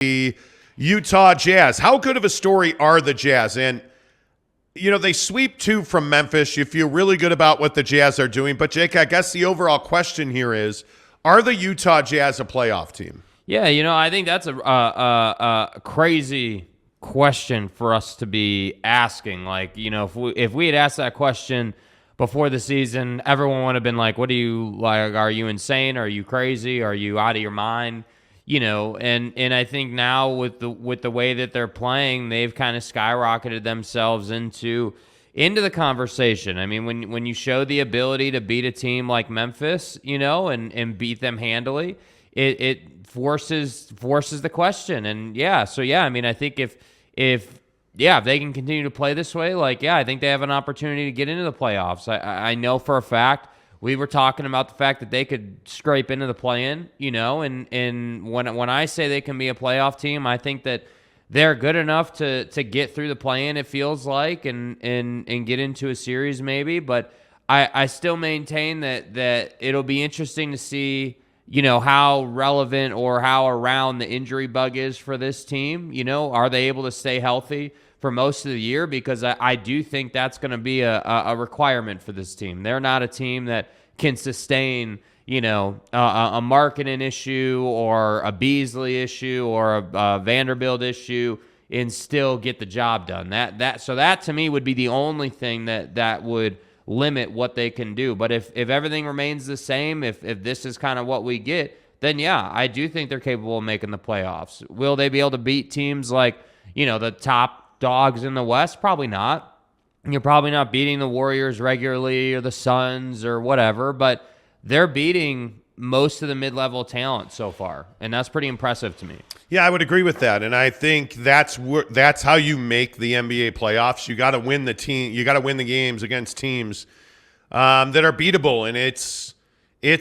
the Utah Jazz. How good of a story are the Jazz? And, they sweep 2 from Memphis. You feel really good about what the Jazz are doing. But, Jake, I guess the overall question here is, are the Utah Jazz a playoff team? Yeah, I think that's a crazy question for us to be asking. Like, if we had asked that question before the season, everyone would have been like, what are you, like, are you insane? Are you crazy? Are you out of your mind? And I think now with the way that they're playing, they've kind of skyrocketed themselves into the conversation. I mean, when you show the ability to beat a team like Memphis, and beat them handily, it forces the question. And I mean, I think if they can continue to play this way, I think they have an opportunity to get into the playoffs. I know for a fact. We were talking about the fact that they could scrape into the play-in, and when I say they can be a playoff team, I think that they're good enough to get through the play-in, it feels like, and get into a series maybe. But I still maintain that it'll be interesting to see, how relevant or how around the injury bug is for this team. Are they able to stay healthy for most of the year? Because I do think that's going to be a requirement for this team. They're not a team that can sustain, a Markkanen issue or a Beasley issue or a Vanderbilt issue and still get the job done. So that to me would be the only thing that would limit what they can do. But if everything remains the same, if this is kind of what we get, then I do think they're capable of making the playoffs. Will they be able to beat teams like, the top dogs in the West? Probably not. You're probably not beating the Warriors regularly or the Suns or whatever, but they're beating most of the mid-level talent so far, and that's pretty impressive to me. Yeah, I would agree with that, and I think that's how you make the NBA playoffs. You got to win the games against teams that are beatable, and it's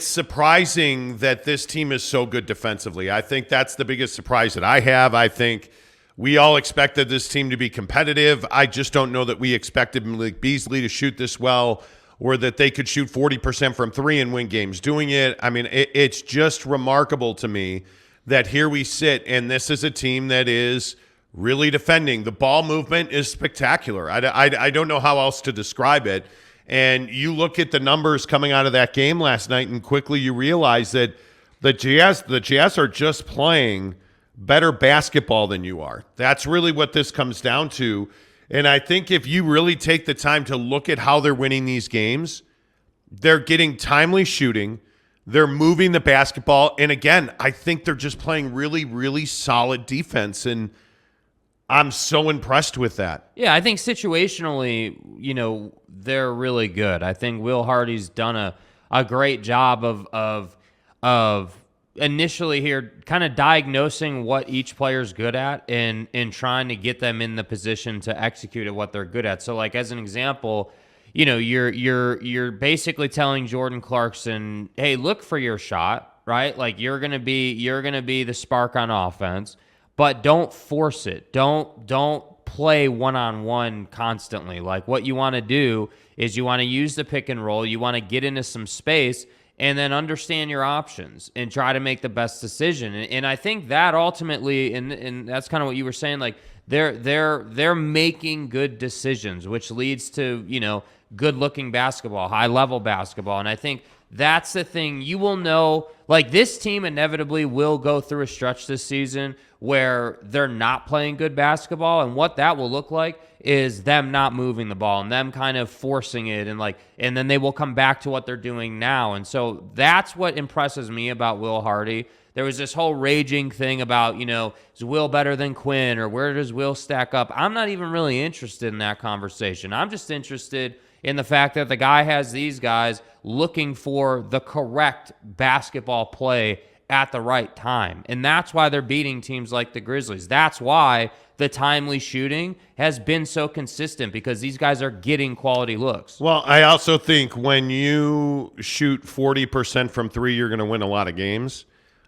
surprising that this team is so good defensively. I think that's the biggest surprise that I have. I think we all expected this team to be competitive. I just don't know that we expected Malik Beasley to shoot this well or that they could shoot 40% from 3 and win games doing it. I mean, it's just remarkable to me that here we sit, and this is a team that is really defending. The ball movement is spectacular. I don't know how else to describe it. And you look at the numbers coming out of that game last night, and quickly you realize that the Jazz are just playing better basketball than you are. That's really what this comes down to. And I think if you really take the time to look at how they're winning these games, they're getting timely shooting, they're moving the basketball, and again, I think they're just playing really, really solid defense, and I'm so impressed with that. Yeah, I think situationally, they're really good. I think Will Hardy's done a great job of initially here kind of diagnosing what each player's good at and trying to get them in the position to execute at what they're good at. So like as an example, you're basically telling Jordan Clarkson, hey, look for your shot, right? Like you're gonna be the spark on offense, but don't force it. Don't play one-on-one constantly. Like what you want to do is you want to use the pick and roll, you want to get into some space, and then understand your options and try to make the best decision. And I think that ultimately, and that's kind of what you were saying, like they're making good decisions, which leads to, good-looking basketball, high-level basketball. And I think that's the thing. You will know, like this team inevitably will go through a stretch this season where they're not playing good basketball, and what that will look like is them not moving the ball and them kind of forcing it, and then they will come back to what they're doing now. And so that's what impresses me about Will Hardy. There was this whole raging thing about, is Will better than Quinn, or where does Will stack up? I'm not even really interested in that conversation. I'm just interested in the fact that the guy has these guys looking for the correct basketball play at the right time. And that's why they're beating teams like the Grizzlies. That's why the timely shooting has been so consistent, because these guys are getting quality looks. Well, I also think when you shoot 40% from 3, you're going to win a lot of games.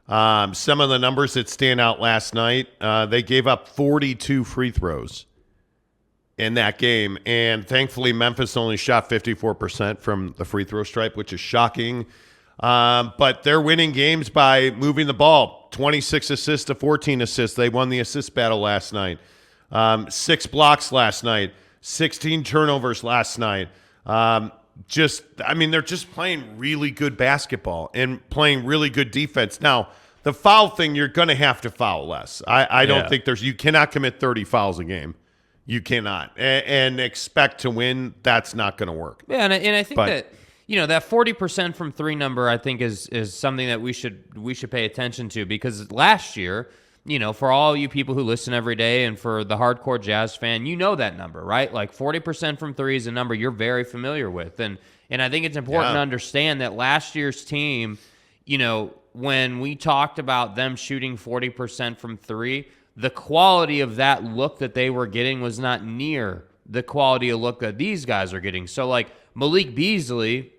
Some of the numbers that stand out last night, they gave up 42 free throws in that game, and thankfully Memphis only shot 54% from the free throw stripe, which is shocking. But they're winning games by moving the ball. 26 assists to 14 assists. They won the assist battle last night. 6 blocks last night. 16 turnovers last night. They're just playing really good basketball and playing really good defense. Now, the foul thing, you're going to have to foul less. I don't think you cannot commit 30 fouls a game. You cannot. And expect to win, that's not going to work. Yeah, and I think that that 40% from three number, I think is something that we should pay attention to, because last year, for all you people who listen every day and for the hardcore Jazz fan, that number, right? Like 40% from three is a number you're very familiar with. And I think it's important to understand that last year's team, when we talked about them shooting 40% from three, the quality of that look that they were getting was not near the quality of look that these guys are getting. So like Malik Beasley,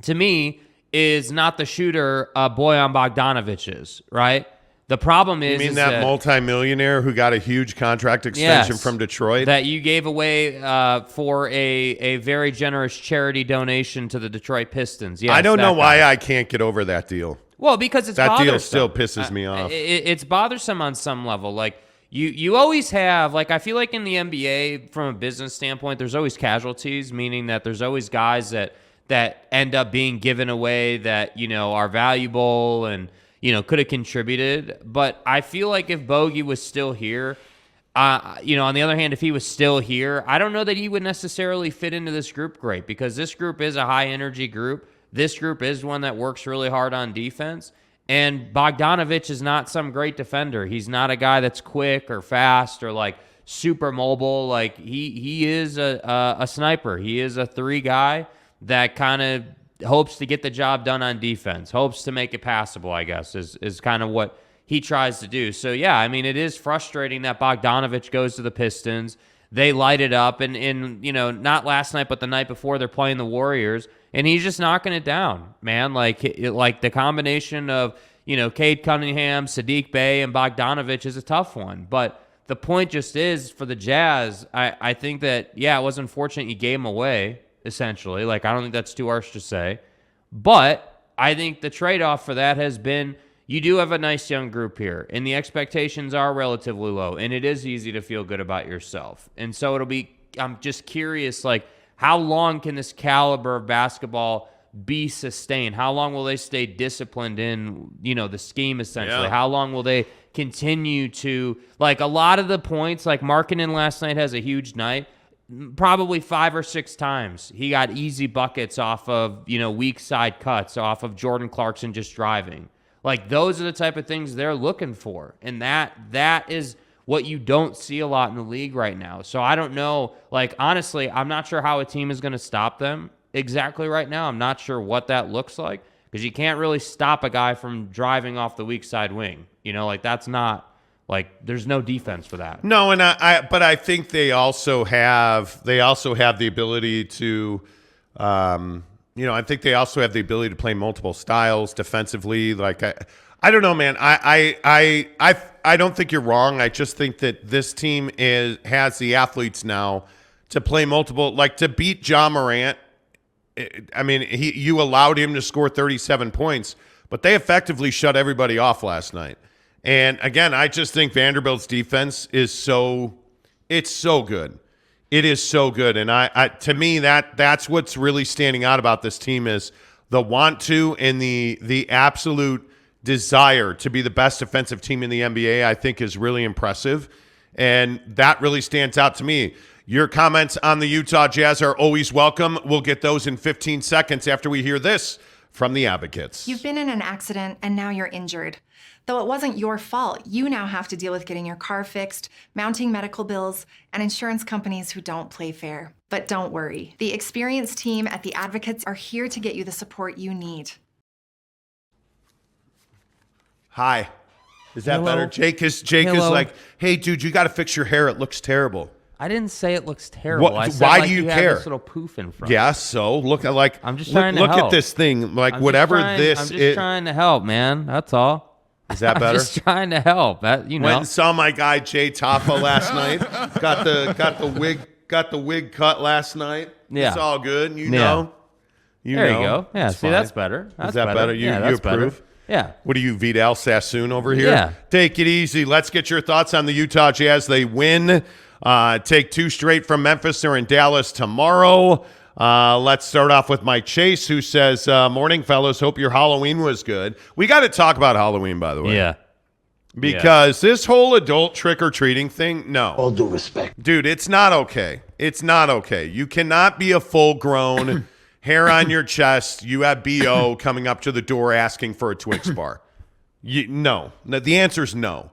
to me, is not the shooter Bojan Bogdanovic is, right? The problem is... You mean that multimillionaire who got a huge contract extension from Detroit? That you gave away for a very generous charity donation to the Detroit Pistons. Yes, I don't know why I can't get over that deal. Well, because it's bothersome. That deal still pisses me off. It's bothersome on some level. Like, you always have, like, I feel like in the NBA, from a business standpoint, there's always casualties, meaning that there's always guys that end up being given away that, are valuable and, could have contributed. But I feel like if Bogey was still here, on the other hand, if he was still here, I don't know that he would necessarily fit into this group great, because this group is a high-energy group. This group is one that works really hard on defense. And Bogdanovic is not some great defender. He's not a guy that's quick or fast or, like, super mobile. Like, he is a sniper. He is a three guy that kind of hopes to get the job done on defense, hopes to make it passable, I guess, is kind of what he tries to do. So, yeah, I mean, it is frustrating that Bogdanovic goes to the Pistons. They light it up, and not last night, but the night before, they're playing the Warriors, and he's just knocking it down, man. Like the combination of, Cade Cunningham, Sadiq Bey, and Bogdanovic is a tough one. But the point just is, for the Jazz, I think that, it was unfortunate you gave him away, essentially. Like, I don't think that's too harsh to say. But I think the trade-off for that has been, you do have a nice young group here, and the expectations are relatively low, and it is easy to feel good about yourself. And so I'm just curious, like, how long can this caliber of basketball be sustained? How long will they stay disciplined in, the scheme, essentially? Yeah. How long will they continue to, like, a lot of the points, like Markkanen last night has a huge night, probably 5 or 6 times. He got easy buckets off of, weak side cuts, off of Jordan Clarkson just driving. Like, those are the type of things they're looking for. And that is what you don't see a lot in the league right now. So I don't know. Like, honestly, I'm not sure how a team is going to stop them exactly right now. I'm not sure what that looks like, because you can't really stop a guy from driving off the weak side wing. Like, that's not, like, there's no defense for that. No, and but I think they also have the ability to I think they also have the ability to play multiple styles defensively. Like, I don't know, man. I don't think you're wrong. I just think that this team has the athletes now to play multiple, like, to beat Ja Morant. I mean, you allowed him to score 37 points, but they effectively shut everybody off last night. And again, I just think Vanderbilt's defense is so good. It is so good. And to me, that's what's really standing out about this team is the want to and the absolute desire to be the best defensive team in the NBA, I think, is really impressive. And that really stands out to me. Your comments on the Utah Jazz are always welcome. We'll get those in 15 seconds after we hear this from the Advocates. You've been in an accident and now you're injured. Though it wasn't your fault, you now have to deal with getting your car fixed, mounting medical bills, and insurance companies who don't play fair. But don't worry. The experienced team at the Advocates are here to get you the support you need. Hi. Is that Hello. better? Jake is like, hey, dude, you got to fix your hair. It looks terrible. I didn't say it looks terrible. What, I said, why like, do you have care? this little poof in front. Yeah, so look like I'm just trying to look help. at this thing. Like, I'm whatever just this I'm just is. trying to help, man. That's all. Is that better? I'm just trying to help. That, Went and saw my guy Jay Taffa last night. Got the wig cut last night. Yeah. It's all good. You There you go. Yeah, it's see, fine. that's better. That's Is that better? You that's approve? better. Yeah. What are you, Vidal Sassoon over here? Yeah. Take it easy. Let's get your thoughts on the Utah Jazz. They win. Take 2 straight from Memphis. They're in Dallas tomorrow. Let's start off with Mike Chase, who says, morning, fellas. Hope your Halloween was good. We got to talk about Halloween, by the way. Yeah. Because this whole adult trick-or-treating thing, no. All due respect. Dude, it's not okay. It's not okay. You cannot be a full-grown, hair on your chest, you have BO coming up to the door asking for a Twix bar. No. The answer is no.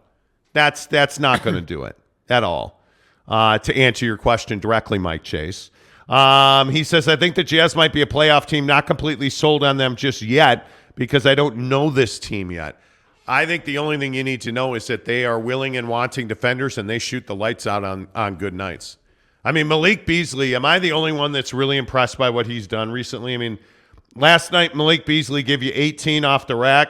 That's not going to do it at all. To answer your question directly, Mike Chase. He says, I think the Jazz might be a playoff team. Not completely sold on them just yet because I don't know this team yet. I think the only thing you need to know is that they are willing and wanting defenders, and they shoot the lights out on good nights. I mean, Malik Beasley, am I the only one that's really impressed by what he's done recently? I mean, last night, Malik Beasley gave you 18 off the rack,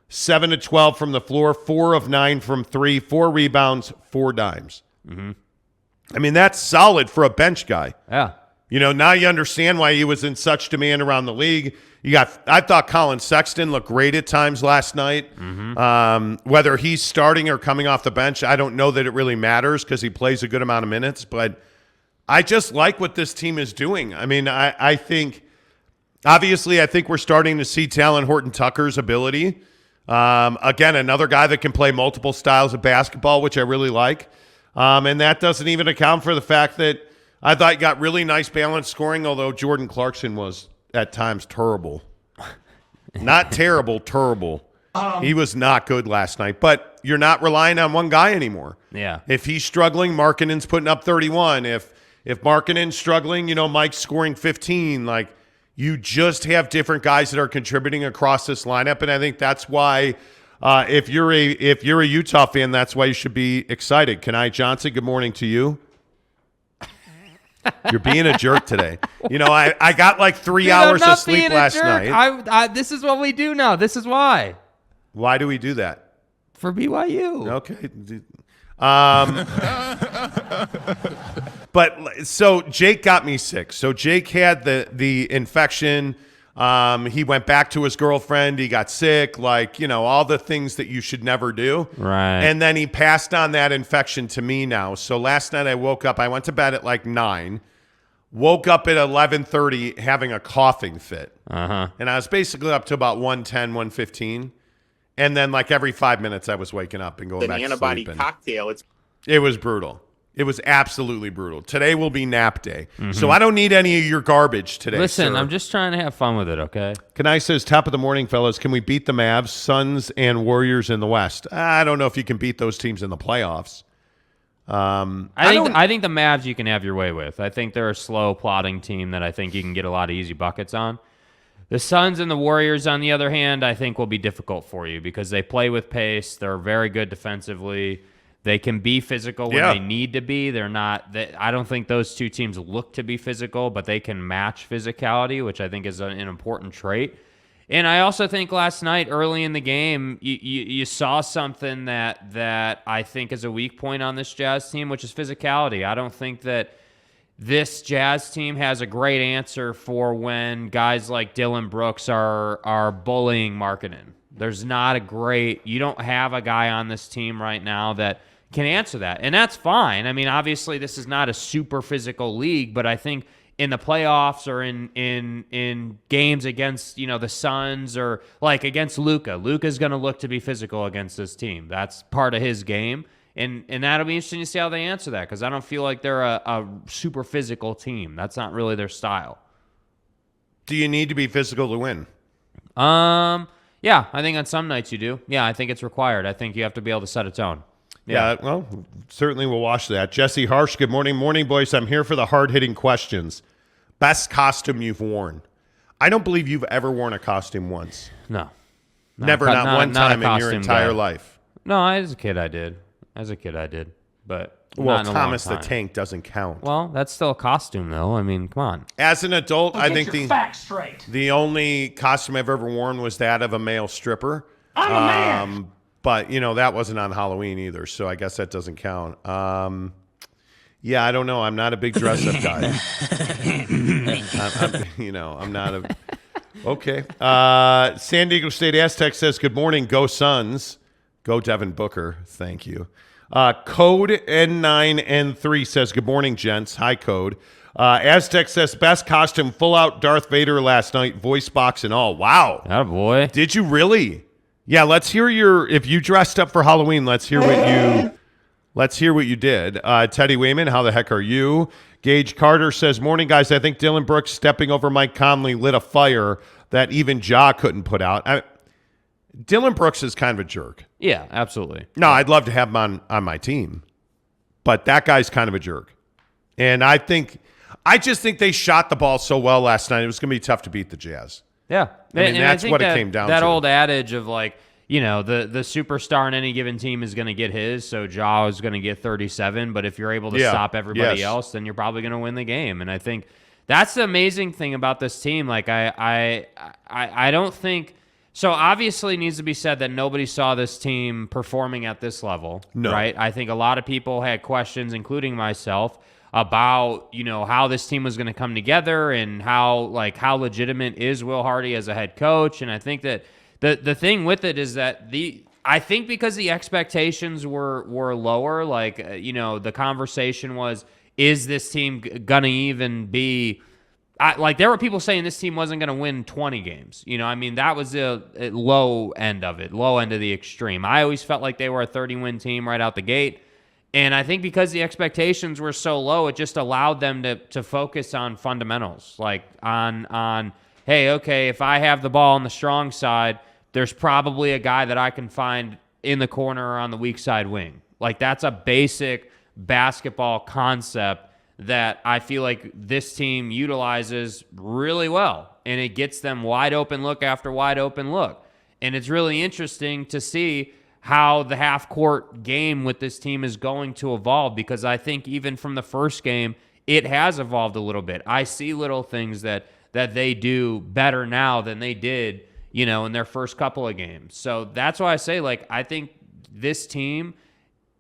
7 of 12 from the floor, 4 of 9 from 3, 4 rebounds, 4 dimes. Mm-hmm. I mean, that's solid for a bench guy. Yeah. Now you understand why he was in such demand around the league. I thought Colin Sexton looked great at times last night. Mm-hmm. Whether he's starting or coming off the bench, I don't know that it really matters because he plays a good amount of minutes. But I just like what this team is doing. I mean, I think, obviously, I think we're starting to see Talon Horton-Tucker's ability. Again, another guy that can play multiple styles of basketball, which I really like. And that doesn't even account for the fact that I thought he got really nice balanced scoring, although Jordan Clarkson was at times terrible. Not terrible, terrible. He was not good last night, but you're not relying on one guy anymore. Yeah. If he's struggling, Markkanen's putting up 31. If Markkanen's struggling, Mike's scoring 15. Like, you just have different guys that are contributing across this lineup, and I think that's why if you're a Utah fan, that's why you should be excited. Kenai Johnson, good morning to you. You're being a jerk today. I got like 3 hours of sleep last night. This is what we do now. This is why. Why do we do that? For BYU. Okay. But so Jake got me sick. So Jake had the infection. He went back to his girlfriend. He got sick. All the things that you should never do. Right. And then he passed on that infection to me now. So last night I woke up. I went to bed at like 9. Woke up at 11:30 having a coughing fit. Uh-huh. And I was basically up to about 1:10, 1:15. And then like every 5 minutes I was waking up and going back to sleep. An antibody cocktail. It was brutal. It was absolutely brutal. Today will be nap day. Mm-hmm. So I don't need any of your garbage today. Listen, sir. I'm just trying to have fun with it, okay? Kanai says, top of the morning, fellas. Can we beat the Mavs, Suns, and Warriors in the West? I don't know if you can beat those teams in the playoffs. I think the Mavs you can have your way with. I think they're a slow, plodding team that I think you can get a lot of easy buckets on. The Suns and the Warriors, on the other hand, I think will be difficult for you because they play with pace. They're very good defensively. They can be physical when they need to be. They're not. I don't think those two teams look to be physical, but they can match physicality, which I think is an important trait. And I also think last night, early in the game, you saw something that I think is a weak point on this Jazz team, which is physicality. I don't think that this Jazz team has a great answer for when guys like Dillon Brooks are bullying Markkanen. There's not a great – you don't have a guy on this team right now that can answer that. And that's fine. I mean, obviously this is not a super physical league, but I think in the playoffs or in games against, the Suns or like against Luka, Luka's going to look to be physical against this team. That's part of his game. And that'll be interesting to see how they answer that because I don't feel like they're a super physical team. That's not really their style. Do you need to be physical to win? Yeah, I think on some nights you do. Yeah, I think it's required. I think you have to be able to set a tone. Yeah, well, certainly we'll watch that. Jesse Harsh, good morning. Morning, boys. I'm here for the hard-hitting questions. Best costume you've worn? I don't believe you've ever worn a costume once. No. Never, not one time in your entire life. No, as a kid I did. But well, Thomas the Tank doesn't count. Well, that's still a costume, though. I mean, come on. As an adult, I think facts straight. The only costume I've ever worn was that of a male stripper. I'm a man. But, that wasn't on Halloween either, so I guess that doesn't count. Yeah, I don't know. I'm not a big dress-up guy. I'm not a... Okay. San Diego State Aztec says, good morning, go Suns. Go Devin Booker. Thank you. Code N9N3 says, good morning, gents. Hi, Code. Aztec says, best costume, full-out Darth Vader last night, voice box and all. Wow. Oh, boy. Did you really? Yeah, let's hear if you dressed up for Halloween, let's hear what you did. Teddy Wayman, how the heck are you? Gage Carter says, morning, guys. I think Dillon Brooks stepping over Mike Conley lit a fire that even Ja couldn't put out. Dillon Brooks is kind of a jerk. Yeah, absolutely. No, I'd love to have him on my team, but that guy's kind of a jerk. And I just think they shot the ball so well last night. It was going to be tough to beat the Jazz. Yeah. That's what it came down to. That old adage of like, the superstar in any given team is going to get his, so Ja is going to get 37, but if you're able to stop everybody else, then you're probably going to win the game. And I think that's the amazing thing about this team. Like I don't think so. Obviously, it needs to be said that nobody saw this team performing at this level, right? I think a lot of people had questions, including myself, about how this team was going to come together and how legitimate is Will Hardy as a head coach. And I think that the thing with it is that I think because the expectations were lower, the conversation was, is this team gonna even be there were people saying this team wasn't gonna win 20 games. That was a low end of the extreme. I always felt like they were a 30-win team right out the gate. And I think because the expectations were so low, it just allowed them to focus on fundamentals, like on hey, okay, if I have the ball on the strong side, there's probably a guy that I can find in the corner or on the weak side wing. Like, that's a basic basketball concept that I feel like this team utilizes really well, and it gets them wide open look after wide open look. And it's really interesting to see how the half-court game with this team is going to evolve, because I think even from the first game, it has evolved a little bit. I see little things that they do better now than they did, in their first couple of games. So that's why I say, I think this team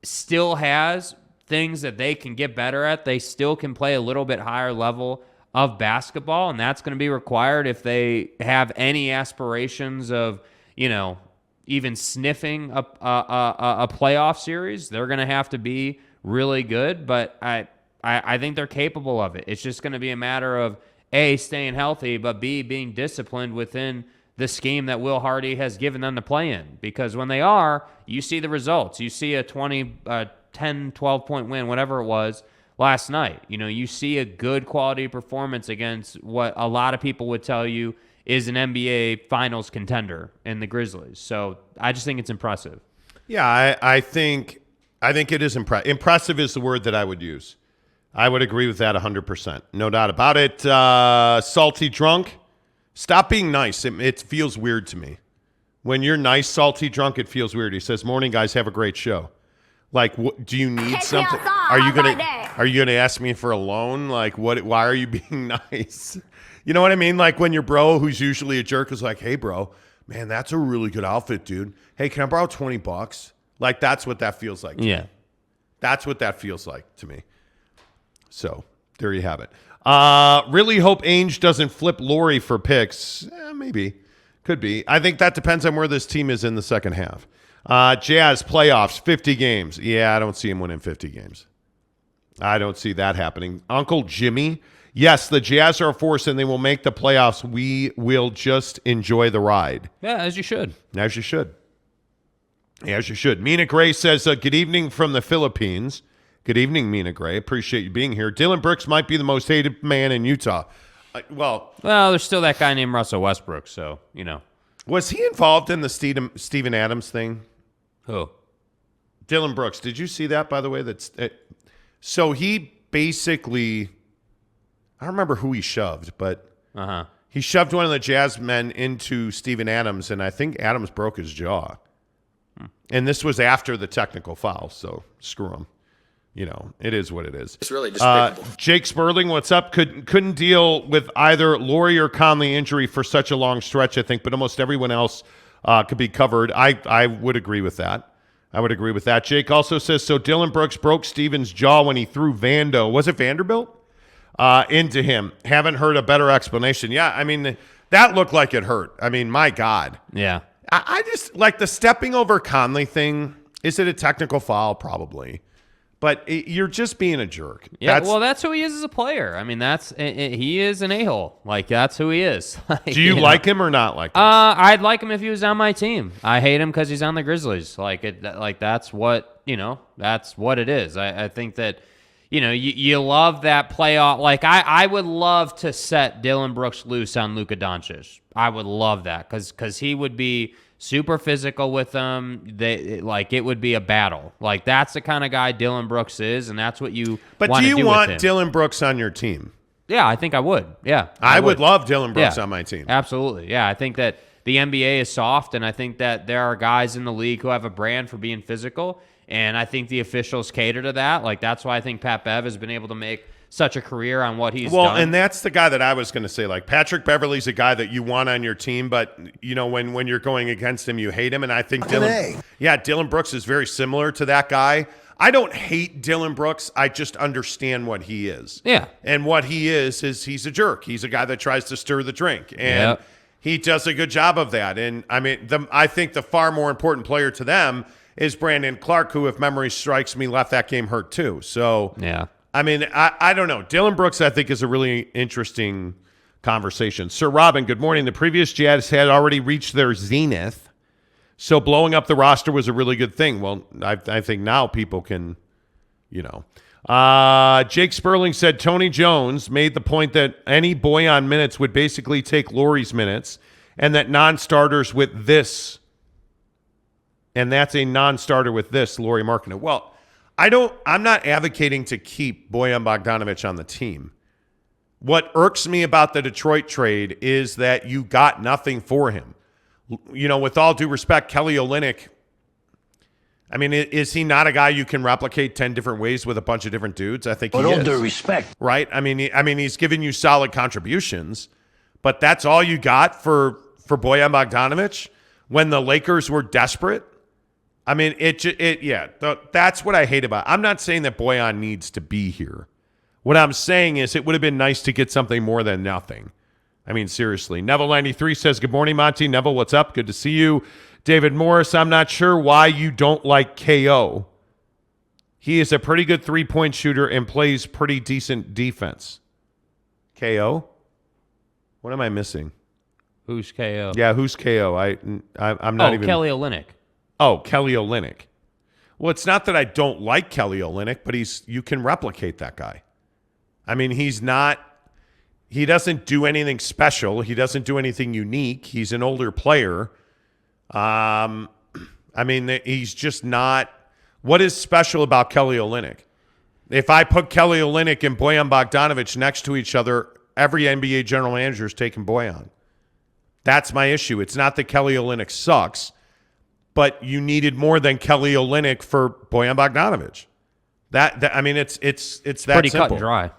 still has things that they can get better at. They still can play a little bit higher level of basketball, and that's going to be required if they have any aspirations of, even sniffing a playoff series. They're going to have to be really good, but I think they're capable of it. It's just going to be a matter of A, staying healthy, but B, being disciplined within the scheme that Will Hardy has given them to play in. Because when they are, you see the results. You see a 10, 12-point win, whatever it was, last night. You see a good quality performance against what a lot of people would tell you is an NBA Finals contender in the Grizzlies. So I just think it's impressive. Yeah, I think it is impressive. Impressive is the word that I would use. I would agree with that 100%. No doubt about it. Salty drunk. Stop being nice. It feels weird to me. When you're nice, salty drunk, it feels weird. He says, morning, guys, have a great show. Do you need something? Are you gonna ask me for a loan? Why are you being nice? You know what I mean? Like when your bro, who's usually a jerk, is like, hey, bro, man, that's a really good outfit, dude. Hey, can I borrow $20? That's what that feels like. Yeah. That's what that feels like to me. So there you have it. Really hope Ainge doesn't flip Lauri for picks. Maybe. Could be. I think that depends on where this team is in the second half. Jazz playoffs, 50 games. Yeah, I don't see him winning 50 games. I don't see that happening. Uncle Jimmy, yes, the Jazz are a force and they will make the playoffs. We will just enjoy the ride. Yeah, as you should. As you should. As you should. Mina Gray says, good evening from the Philippines. Good evening, Mina Gray. Appreciate you being here. Dillon Brooks might be the most hated man in Utah. Well, there's still that guy named Russell Westbrook, so, Was he involved in the Steven Adams thing? Who? Dillon Brooks. Did you see that, by the way? So he basically, I don't remember who he shoved, but he shoved one of the Jazz men into Steven Adams, and I think Adams broke his jaw. And this was after the technical foul, so screw him. It is what it is. It's really despicable. Jake Sperling, what's up? Couldn't deal with either Lauri or Conley injury for such a long stretch, I think, but almost everyone else could be covered. I would agree with that. Jake also says, so Dillon Brooks broke Stevens' jaw when he threw was it Vanderbilt? Into him. Haven't heard a better explanation. Yeah, I mean, That looked like it hurt. I mean, my God. Yeah. I just like the stepping over Conley thing. Is it a technical foul? Probably. But you're just being a jerk. Yeah, well, that's who he is as a player. I mean, he is an a-hole. Like, that's who he is. Like, do you like him or not like him? I'd like him if he was on my team. I hate him because he's on the Grizzlies. That's what it is. I think that, you love that playoff. Like, I would love to set Dillon Brooks loose on Luka Doncic. I would love that because he would be super physical with them. It would be a battle. Like, that's the kind of guy Dillon Brooks is, and that's what you But want do to you do want with him. Dillon Brooks on your team? Yeah, I think I would. Yeah. I would love Dillon Brooks on my team. Absolutely. Yeah, I think that the NBA is soft, and I think that there are guys in the league who have a brand for being physical, and I think the officials cater to that. Like, that's why I think Pat Bev has been able to make such a career on what he's done. Well, and that's the guy that I was going to say. Like, Patrick Beverley's a guy that you want on your team, but when you're going against him, you hate him. And I think Dillon Brooks is very similar to that guy. I don't hate Dillon Brooks. I just understand what he is. Yeah. And what he is he's a jerk. He's a guy that tries to stir the drink. And he does a good job of that. And I mean, I think the far more important player to them is Brandon Clark, who, if memory strikes me, left that game hurt too. So, yeah. I mean, I don't know. Dillon Brooks, I think, is a really interesting conversation. Sir Robin, good morning. The previous Jazz had already reached their zenith, so blowing up the roster was a really good thing. Well, I think now people can, Jake Sperling said Tony Jones made the point that any Bojan minutes would basically take Lauri's minutes, and that non-starters with this, and that's a non-starter with this, Lauri Markkanen. Well, I'm not advocating to keep Bojan Bogdanovic on the team. What irks me about the Detroit trade is that you got nothing for him. With all due respect, Kelly Olynyk, I mean, is he not a guy you can replicate 10 different ways with a bunch of different dudes? I think he is. With all due respect. Right? I mean, he's given you solid contributions, but that's all you got for Bojan Bogdanovic when the Lakers were desperate? I mean, that's what I hate about it. I'm not saying that Bojan needs to be here. What I'm saying is it would have been nice to get something more than nothing. I mean, seriously. Neville93 says, good morning, Monty. Neville, what's up? Good to see you. David Morris, I'm not sure why you don't like KO. He is a pretty good three-point shooter and plays pretty decent defense. KO? What am I missing? Who's KO? Yeah, who's KO? I'm not even... Kelly Olynyk. Oh, Kelly Olynyk. Well, it's not that I don't like Kelly Olynyk, but you can replicate that guy. I mean, he doesn't do anything special. He doesn't do anything unique. He's an older player. I mean, he's just not. What is special about Kelly Olynyk? If I put Kelly Olynyk and Bojan Bogdanovic next to each other, every NBA general manager is taking Bojan. That's my issue. It's not that Kelly Olynyk sucks, but you needed more than Kelly Olynyk for Bojan Bogdanovic. I mean, it's that pretty simple. cut and dry.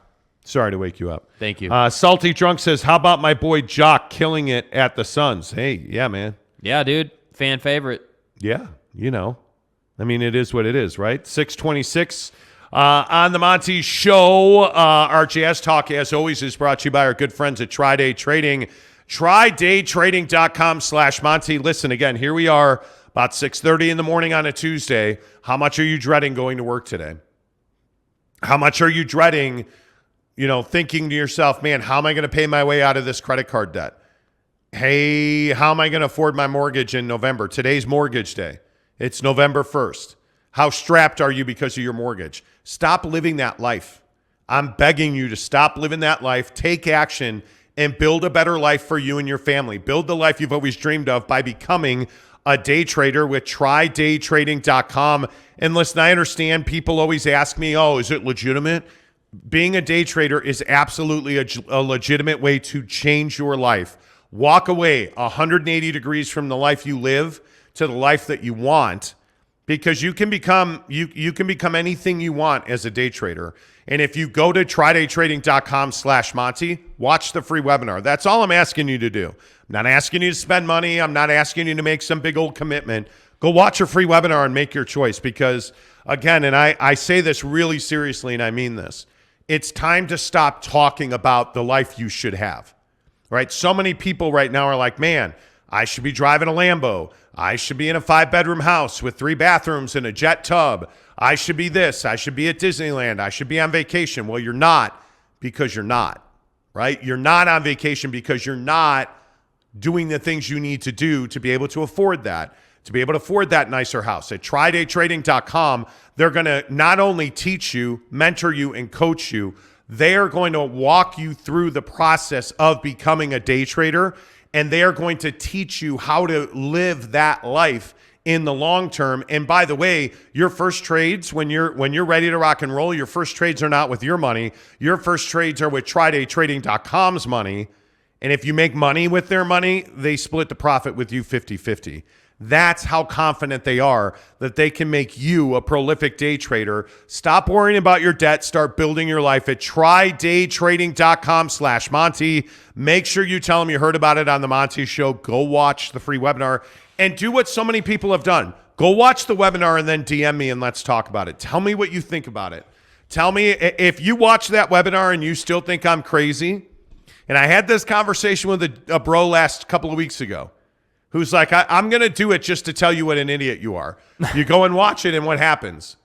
Sorry to wake you up. Thank you. Salty Drunk says, how about my boy Jock killing it at the Suns? Hey, yeah, man. Yeah, dude. Fan favorite. Yeah, I mean, it is what it is, right? 626 on the Monty Show. Our Jazz Talk, as always, is brought to you by our good friends at Tri-Day Trading. TryDayTrading.com/Monty. Listen, again, here we are about 6:30 in the morning on a Tuesday. How much are you dreading going to work today? How much are you dreading, thinking to yourself, man, how am I going to pay my way out of this credit card debt? Hey, how am I going to afford my mortgage in November? Today's mortgage day. It's November 1st. How strapped are you because of your mortgage? Stop living that life. I'm begging you to stop living that life. Take action and build a better life for you and your family. Build the life you've always dreamed of by becoming a day trader with TryDayTrading.com. And listen, I understand people always ask me, oh, is it legitimate? Being a day trader is absolutely a legitimate way to change your life. Walk away 180 degrees from the life you live to the life that you want, because you can become anything you want as a day trader. And if you go to TryDayTrading.com/Monty, watch the free webinar. That's all I'm asking you to do. I'm not asking you to spend money. I'm not asking you to make some big old commitment. Go watch a free webinar and make your choice, because, again, and I say this really seriously, and I mean this, it's time to stop talking about the life you should have. right? So many people right now are like, man, I should be driving a Lambo. I should be in a 5-bedroom house with 3 bathrooms and a jet tub. I should be this. I should be at Disneyland. I should be on vacation. Well, you're not, because you're not, right? You're not on vacation because you're not doing the things you need to do to be able to afford that, nicer house. At TryDayTrading.com, they're going to not only teach you, mentor you, and coach you, they are going to walk you through the process of becoming a day trader, and they are going to teach you how to live that life in the long term. And by the way, your first trades, when you're ready to rock and roll, your first trades are not with your money. Your first trades are with TryDayTrading.com's money. And if you make money with their money, they split the profit with you 50-50. That's how confident they are that they can make you a prolific day trader. Stop worrying about your debt. Start building your life at TryDayTrading.com/Monty. Make sure you tell them you heard about it on the Monty Show. Go watch the free webinar and do what so many people have done. Go watch the webinar and then DM me and let's talk about it. Tell me what you think about it. Tell me if you watch that webinar and you still think I'm crazy. And I had this conversation with a bro last couple of weeks ago who's like, I'm going to do it just to tell you what an idiot you are. You go and watch it, and what happens?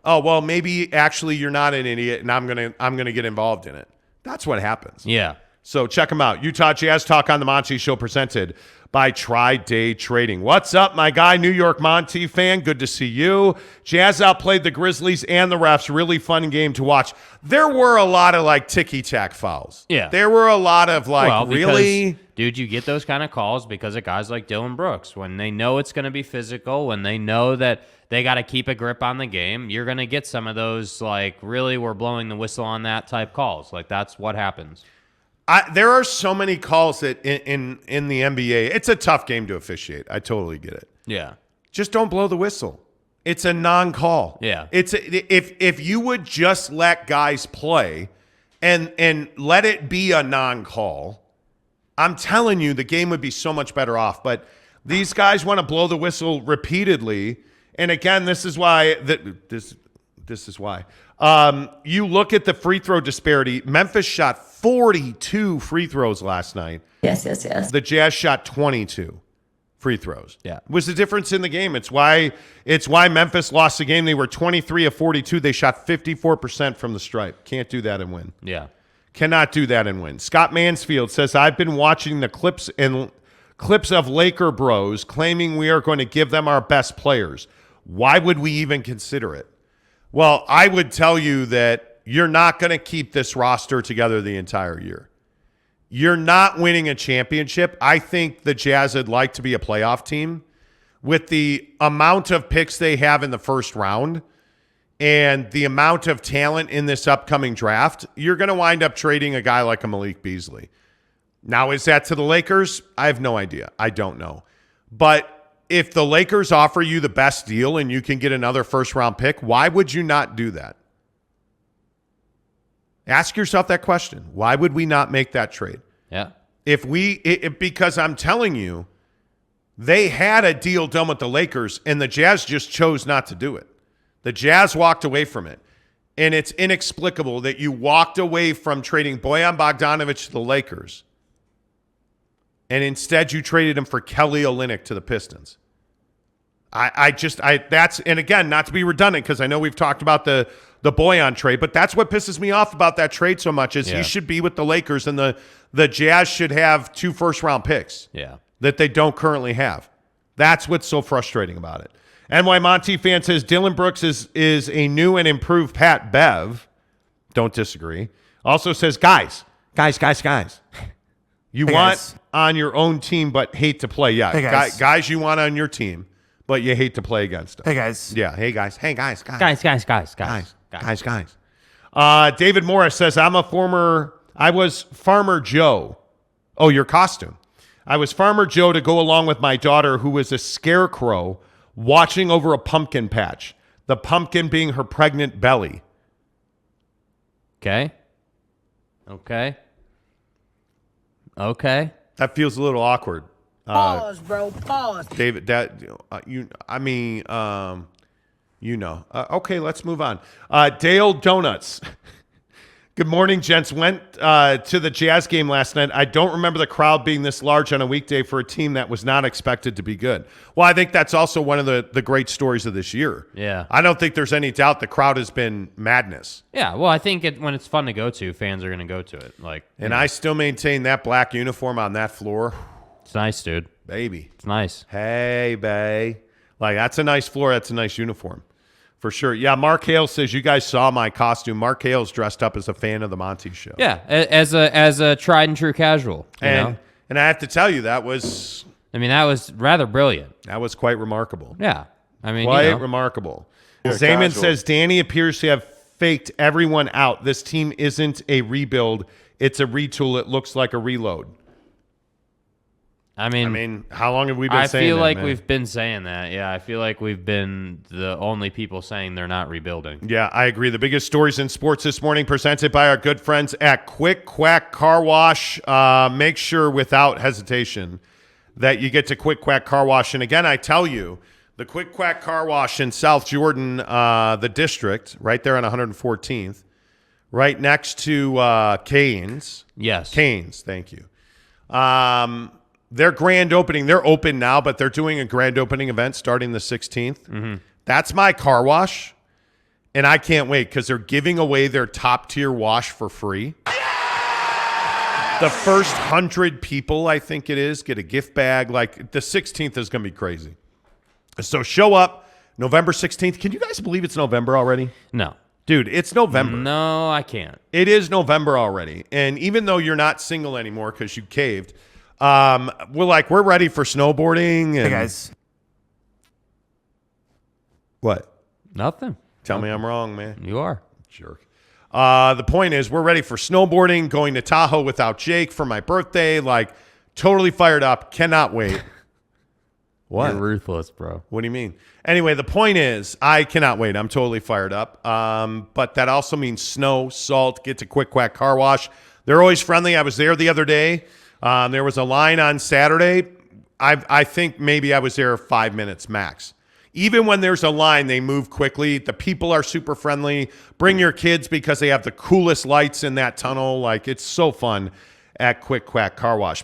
Oh, well, maybe actually you're not an idiot, and I'm gonna get involved in it. That's what happens. Yeah. So check them out. Utah Jazz Talk on the Monty Show, presented by Day Trading. What's up, my guy, New York Monty fan? Good to see you. Jazz outplayed the Grizzlies and the refs. Really fun game to watch. There were a lot of like ticky-tack fouls. Yeah. There were a lot of like, really? Dude, you get those kind of calls because of guys like Dillon Brooks. When they know it's going to be physical, when they know that they got to keep a grip on the game, you're going to get some of those like, really, we're blowing the whistle on that type calls. Like, that's what happens. There are so many calls that in the NBA, it's a tough game to officiate. I totally get it. Yeah. Just don't blow the whistle. It's a non-call. Yeah. If you would just let guys play and let it be a non-call, I'm telling you the game would be so much better off. But these guys want to blow the whistle repeatedly. And again, this is why this is why. You look at the free throw disparity. Memphis shot 42 free throws last night. Yes. The Jazz shot 22 free throws. Yeah. Was the difference in the game. It's why Memphis lost the game. They were 23 of 42. They shot 54% from the stripe. Can't do that and win. Yeah. Cannot do that and win. Scott Mansfield says, I've been watching the clips of Laker bros claiming we are going to give them our best players. Why would we even consider it? Well, I would tell you that you're not going to keep this roster together the entire year. You're not winning a championship. I think the Jazz would like to be a playoff team. With the amount of picks they have in the first round and the amount of talent in this upcoming draft, you're going to wind up trading a guy like a Malik Beasley. Now, is that to the Lakers? I have no idea. I don't know. But if the Lakers offer you the best deal and you can get another first-round pick, why would you not do that? Ask yourself that question. Why would we not make that trade? Yeah. Because I'm telling you, they had a deal done with the Lakers, and the Jazz just chose not to do it. The Jazz walked away from it. And it's inexplicable that you walked away from trading Bojan Bogdanovic to the Lakers, and instead you traded him for Kelly Olynyk to the Pistons. And again, not to be redundant, because I know we've talked about the Bojan trade, but that's what pisses me off about that trade so much is he should be with the Lakers, and the Jazz should have 2 first-round picks that they don't currently have. That's what's so frustrating about it. NY Monty fan says Dillon Brooks is a new and improved Pat Bev. Don't disagree. Also says, guys. You want on your own team but hate to play. Yeah, hey guys you want on your team, but you hate to play against them. Hey, guys. Yeah, hey, guys. Hey, guys. Guys. David Morris says, I was Farmer Joe. Oh, your costume. I was Farmer Joe to go along with my daughter, who was a scarecrow watching over a pumpkin patch. The pumpkin being her pregnant belly. Okay. That feels a little awkward. Pause, bro. Pause. David, Okay, let's move on. Dale Donuts. Good morning, gents. Went to the Jazz game last night. I don't remember the crowd being this large on a weekday for a team that was not expected to be good. Well, I think that's also one of the great stories of this year. Yeah. I don't think there's any doubt the crowd has been madness. Yeah, well, I think when it's fun to go to, fans are going to go to it. I still maintain that black uniform on that floor. It's nice, dude. Baby. It's nice. Hey, bae. That's a nice floor. That's a nice uniform. For sure. Yeah, Mark Hale says, you guys saw my costume. Mark Hale's dressed up as a fan of the Monty Show. Yeah, as a tried and true casual. And I have to tell you, that was rather brilliant. That was quite remarkable. Yeah. Quite remarkable. Zayman says, Danny appears to have faked everyone out. This team isn't a rebuild. It's a retool. It looks like a reload. I mean, how long have we been saying that? I feel like man? we've been saying that. Yeah, I feel like we've been the only people saying they're not rebuilding. Yeah, I agree. The biggest stories in sports this morning presented by our good friends at Quick Quack Car Wash. Make sure without hesitation that you get to Quick Quack Car Wash. And again, I tell you, the Quick Quack Car Wash in South Jordan, the district, right there on 114th, right next to Canes. Yes. Canes, thank you. Their grand opening, they're open now, but they're doing a grand opening event starting the 16th. Mm-hmm. That's my car wash, and I can't wait because they're giving away their top-tier wash for free. The first 100 people, I think it is, get a gift bag. The 16th is going to be crazy. So show up November 16th. Can you guys believe it's November already? No. Dude, it's November. No, I can't. It is November already. And even though you're not single anymore because you caved, we're ready for snowboarding. And hey, guys. What? Nothing. Tell me I'm wrong, man. You are. Jerk. The point is we're ready for snowboarding, going to Tahoe without Jake for my birthday. Totally fired up. Cannot wait. What? You're ruthless, bro. What do you mean? Anyway, the point is I cannot wait. I'm totally fired up. But that also means snow, salt, get to Quick Quack Car Wash. They're always friendly. I was there the other day. There was a line on Saturday. I think maybe I was there 5 minutes max. Even when there's a line, they move quickly. The people are super friendly. Bring your kids because they have the coolest lights in that tunnel. It's so fun at Quick Quack Car Wash.